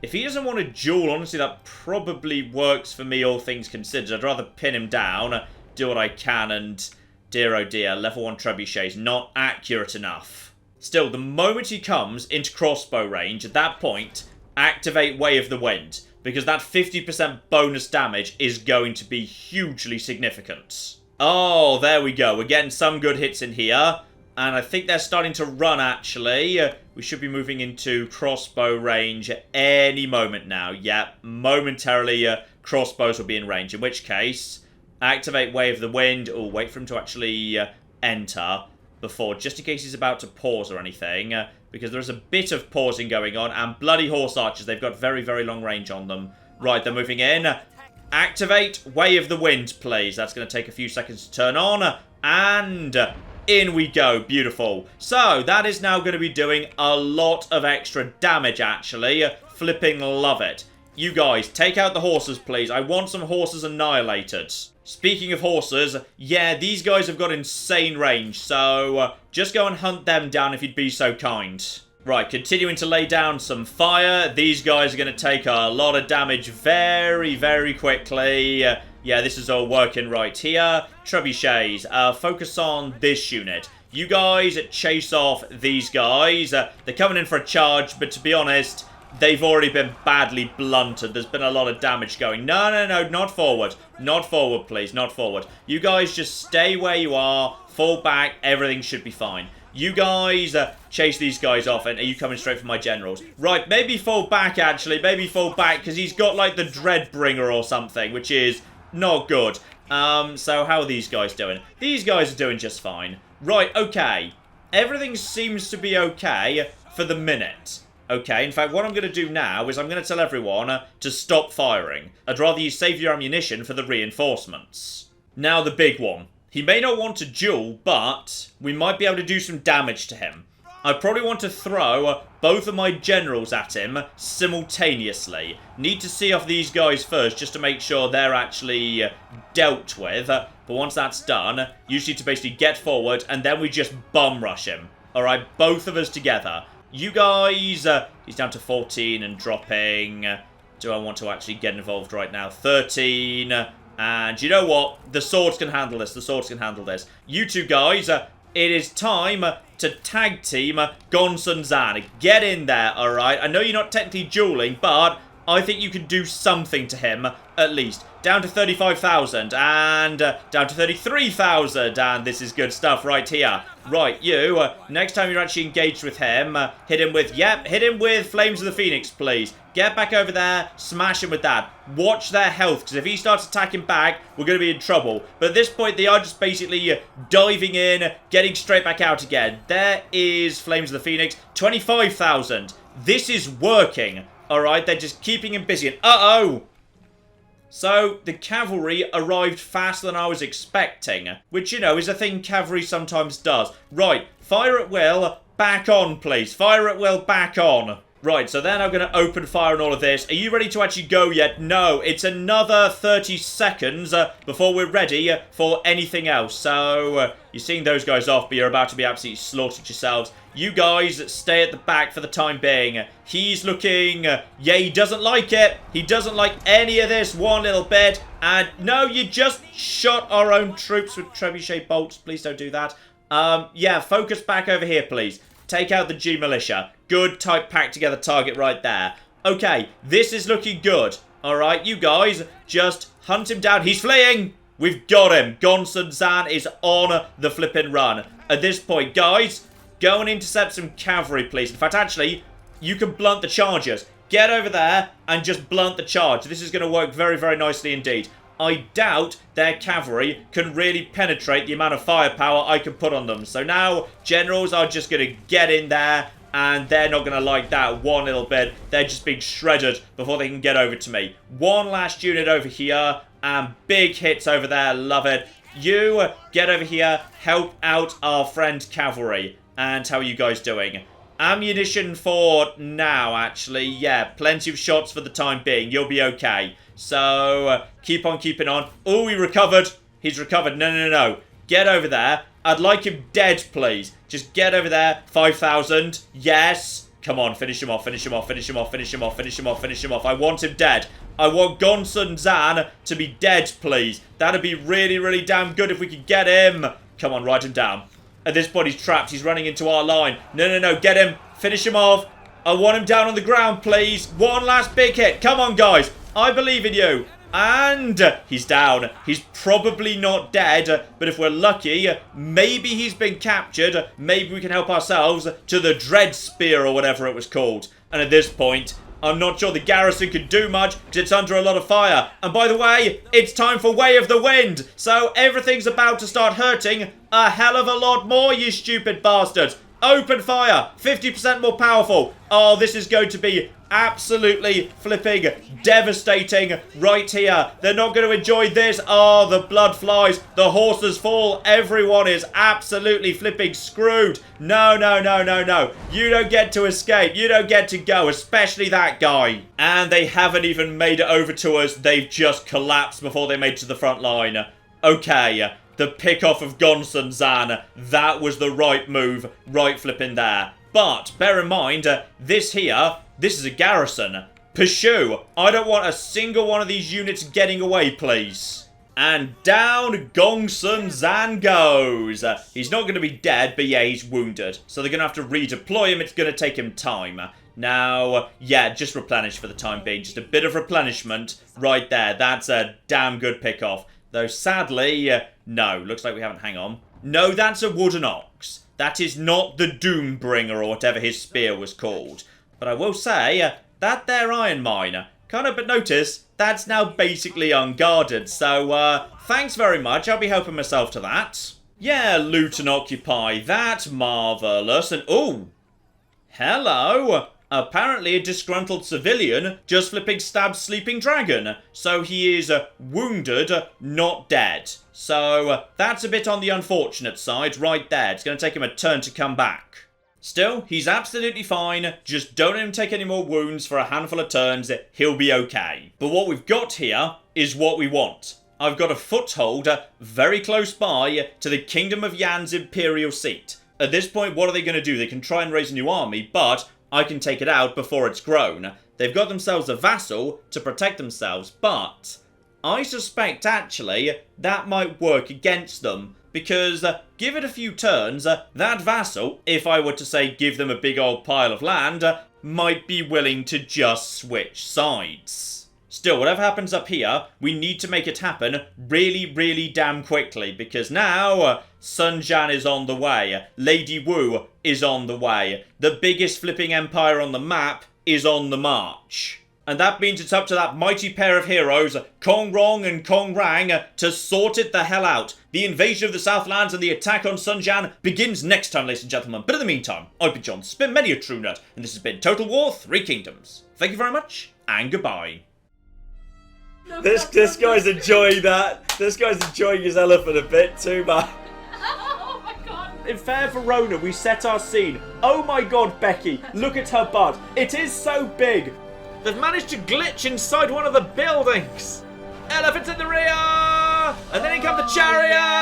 If he doesn't want to duel, honestly, that probably works for me, all things considered. I'd rather pin him down, do what I can, and... dear oh dear, level 1 trebuchets, not accurate enough. Still, the moment he comes into crossbow range, at that point, activate Way of the Wind, because that 50% bonus damage is going to be hugely significant. Oh, there we go. We're getting some good hits in here. And I think they're starting to run, actually. We should be moving into crossbow range any moment now. Yep, momentarily crossbows will be in range. In which case, activate Way of the Wind. Oh, wait for him to actually enter before, just in case he's about to pause or anything. Because there's a bit of pausing going on. And bloody horse archers, they've got very, very long range on them. Right, they're moving in. Activate Way of the Wind, please. That's going to take a few seconds to turn on. And in we go. Beautiful. So, that is now going to be doing a lot of extra damage, actually. Flipping love it. You guys, take out the horses, please. I want some horses annihilated. Speaking of horses, yeah, these guys have got insane range. So, just go and hunt them down if you'd be so kind. Right, continuing to lay down some fire. These guys are going to take a lot of damage very, very quickly. Yeah, this is all working right here. Trebuchets, focus on this unit. You guys chase off these guys. They're coming in for a charge, but to be honest, they've already been badly blunted. There's been a lot of damage going. No, no, no, not forward. Not forward, please, not forward. You guys just stay where you are. Fall back. Everything should be fine. You guys chase these guys off, and are you coming straight for my generals? Right, maybe fall back, actually. Maybe fall back, because he's got, like, the Dreadbringer or something, which is not good. So how are these guys doing? These guys are doing just fine. Right, okay. Everything seems to be okay for the minute. Okay, in fact, what I'm going to do now is I'm going to tell everyone to stop firing. I'd rather you save your ammunition for the reinforcements. Now, the big one. He may not want to duel, but we might be able to do some damage to him. I probably want to throw both of my generals at him simultaneously. Need to see off these guys first, just to make sure they're actually dealt with. But once that's done, you just need to basically get forward, and then we just bum rush him. Alright, both of us together. You guys, he's down to 14 and dropping. Do I want to actually get involved right now? 13... and you know what? The swords can handle this. The swords can handle this. You two guys, it is time to tag team Gongsun Zan. Get in there, alright? I know you're not technically dueling, but I think you can do something to him, at least. Down to 35,000, and down to 33,000, and this is good stuff right here. Right, you, next time you're actually engaged with him, hit him with, yep, hit him with Flames of the Phoenix, please. Get back over there, smash him with that. Watch their health, because if he starts attacking back, we're going to be in trouble. But at this point, they are just basically diving in, getting straight back out again. There is Flames of the Phoenix, 25,000. This is working, alright? They're just keeping him busy, and uh-oh! So, the cavalry arrived faster than I was expecting, which, you know, is a thing cavalry sometimes does. Right, fire at will, back on, please. Fire at will, back on. Right, so they're now going to open fire on all of this. Are you ready to actually go yet? No, it's another 30 seconds before we're ready for anything else. So, you're seeing those guys off, but you're about to be absolutely slaughtered yourselves. You guys stay at the back for the time being. He's looking... yeah, he doesn't like it. He doesn't like any of this one little bit. And no, you just shot our own troops with trebuchet bolts. Please don't do that. Yeah, focus back over here, please. Take out the G militia. Good, tight, packed together target right there. Okay, this is looking good. Alright, you guys, just hunt him down. He's fleeing! We've got him. Gongsun Zan is on the flipping run. At this point, guys, go and intercept some cavalry, please. In fact, actually, you can blunt the chargers. Get over there and just blunt the charge. This is going to work very, very nicely indeed. I doubt their cavalry can really penetrate the amount of firepower I can put on them. So now, generals are just going to get in there, and they're not going to like that one little bit. They're just being shredded before they can get over to me. One last unit over here, and big hits over there. Love it. You, get over here, help out our friend cavalry. And how are you guys doing? ammunition for now, actually. Yeah, plenty of shots for the time being. You'll be okay. So, keep on keeping on. Oh, he recovered. He's recovered. No, no, no, no. Get over there. I'd like him dead, please. Just get over there. 5,000. Yes. Come on, finish him off, finish him off, finish him off, finish him off, finish him off, finish him off. I want him dead. I want Gongsun Zan to be dead, please. That'd be really, really damn good if we could get him. Come on, write him down. At this point, he's trapped. He's running into our line. No, no, no. Get him. Finish him off. I want him down on the ground, please. One last big hit. Come on, guys. I believe in you. And he's down. He's probably not dead, but if we're lucky, maybe he's been captured. Maybe we can help ourselves to the Dread Spear or whatever it was called. And at this point, I'm not sure the garrison can do much because it's under a lot of fire. And by the way, it's time for Way of the Wind. So everything's about to start hurting a hell of a lot more, you stupid bastards. Open fire. 50% more powerful. Oh, this is going to be absolutely flipping devastating right here. They're not going to enjoy this. Oh, the blood flies. The horses fall. Everyone is absolutely flipping screwed. No, no, no, no, no. You don't get to escape. You don't get to go, especially that guy. And they haven't even made it over to us. They've just collapsed before they made it to the front line. Okay. The pick-off of Gongsun Zan, that was the right move, right flipping there. But, bear in mind, this is a garrison. Pshoo, I don't want a single one of these units getting away, please. And down Gongsun Zan goes. He's not going to be dead, but yeah, he's wounded. So they're going to have to redeploy him. It's going to take him time. Now, yeah, just replenish for the time being. Just a bit of replenishment right there. That's a damn good pick-off. Though, sadly, no. Looks like we haven't. Hang on. No, that's a wooden ox. That is not the Doombringer or whatever his spear was called. But I will say, that there iron mine, can't help but notice, that's now basically unguarded. So, thanks very much. I'll be helping myself to that. Yeah, loot and occupy that. Marvellous. And, ooh. Hello. Apparently a disgruntled civilian just flipping stabbed Sleeping Dragon. So he is wounded, not dead. So that's a bit on the unfortunate side right there. It's going to take him a turn to come back. Still, he's absolutely fine. Just don't let him take any more wounds for a handful of turns. He'll be okay. But what we've got here is what we want. I've got a foothold very close by to the Kingdom of Yan's imperial seat. At this point, what are they going to do? They can try and raise a new army, but I can take it out before it's grown. They've got themselves a vassal to protect themselves, but I suspect, actually, that might work against them. Because, give it a few turns, that vassal, if I were to say give them a big old pile of land, might be willing to just switch sides. Still, whatever happens up here, we need to make it happen really, really damn quickly. Because now, Sun Jian is on the way. Lady Wu is on the way. The biggest flipping empire on the map is on the march. And that means it's up to that mighty pair of heroes, Kong Rong and Kong Rang, to sort it the hell out. The invasion of the Southlands and the attack on Sun Jian begins next time, ladies and gentlemen. But in the meantime, I've been John. It's been many a true nut, and this has been Total War 3 Kingdoms. Thank you very much, and goodbye. This guy's enjoying that. This guy's enjoying his elephant a bit too much. Oh my god. In fair Verona, we set our scene. Oh my god, Becky, look at her butt. It is so big. They've managed to glitch inside one of the buildings. Elephants in the rear! And then in come the chariot!